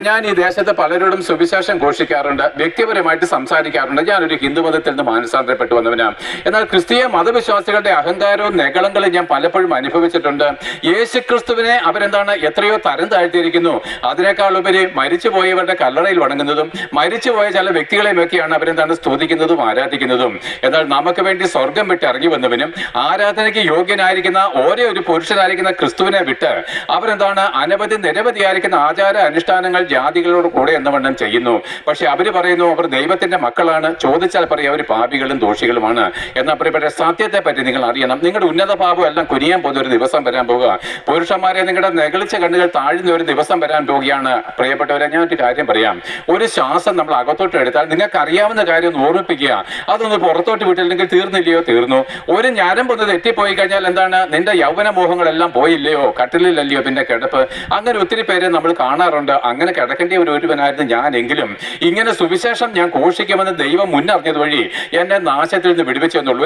ഞാൻ ഈ ദേശത്ത് പലരോടും സുവിശേഷം ഘോഷിക്കാറുണ്ട്, വ്യക്തിപരമായിട്ട് സംസാരിക്കാറുണ്ട്. ഞാനൊരു ഹിന്ദു മതത്തിൽ നിന്ന് മാനസാന്തരപ്പെട്ടു വന്നവനാണ്. എന്നാൽ ക്രിസ്തീയ മതവിശ്വാസികളുടെ അഹങ്കാരവും നെകളങ്ങളും ഞാൻ പലപ്പോഴും അനുഭവിച്ചിട്ടുണ്ട്. യേശുക്രിസ്തുവിനെ അവരെന്താണ് എത്രയോ തരം താഴ്ത്തിയിരിക്കുന്നു. അതിനേക്കാൾ ഉപരി മരിച്ചുപോയവരുടെ കല്ലറയിൽ വണങ്ങുന്നതും മരിച്ചുപോയ ചില വ്യക്തികളെയൊക്കെയാണ് അവരെന്താണ് സ്തുതിക്കുന്നതും ആരാധിക്കുന്നതും. എന്നാൽ നമുക്ക് വേണ്ടി സ്വർഗം വിട്ട് ഇറങ്ങി വന്നവനും ആരാധനയ്ക്ക് യോഗ്യനായിരിക്കുന്ന ഒരേ ഒരു പുരുഷനായിരിക്കുന്ന ക്രിസ്തുവിനെ വിട്ട് അവരെന്താണ് നിരവധിയായിരിക്കുന്ന ആചാര അനുഷ്ഠാനങ്ങൾ ജാതികളോട് കൂടെ എന്നവണ്ണം ചെയ്യുന്നു. പക്ഷെ അവര് പറയുന്നു അവർ ദൈവത്തിന്റെ മക്കളാണ്. ചോദിച്ചാൽ പറയും അവർ പാപികളും ദോഷികളുമാണ്. എന്നാൽ പ്രിയപ്പെട്ട സത്യത്തെ പറ്റി നിങ്ങൾ അറിയണം. നിങ്ങളുടെ ഉന്നത ഭാവം എല്ലാം കുനിയാൻ പോകുന്ന ഒരു ദിവസം വരാൻ പോകുക. പുരുഷന്മാരെ നിങ്ങളുടെ നെകളിച്ച കണ്ണുകൾ താഴ്ന്ന ഒരു ദിവസം വരാൻ പോവുകയാണ്. പ്രിയപ്പെട്ടവരെ, ഞാൻ ഒരു കാര്യം പറയാം. ഒരു ശ്വാസം നമ്മൾ അകത്തോട്ട് എടുത്താൽ നിങ്ങൾക്ക് അറിയാവുന്ന കാര്യം ഒന്ന് ഓർമ്മിപ്പിക്കുക. അതൊന്ന് പുറത്തോട്ട് വിട്ടില്ലെങ്കിൽ തീർന്നില്ലയോ? തീർന്നു. ഒരു ഞരമ്പൊന്ന് തെറ്റിപ്പോയി കഴിഞ്ഞാൽ എന്താണ്? നിന്റെ യൗവന മോഹങ്ങളെല്ലാം പോയില്ലയോ? കട്ടിലല്ലയോ പിന്നെ കിടപ്പ്? അങ്ങനെ ഒത്തിരി പേരെ നമ്മൾ കാണാറുണ്ട്. അങ്ങനെ കിടക്കേണ്ട ഒരുവനായിരുന്നു ഞാനെങ്കിലും ഇങ്ങനെ സുവിശേഷം ഞാൻ ഘോഷിക്കുമെന്ന് ദൈവം മുന്നറിഞ്ഞത് വഴി എന്നെ നാശത്തിൽ നിന്ന് വിടുവിച്ചെന്നുള്ളൂ.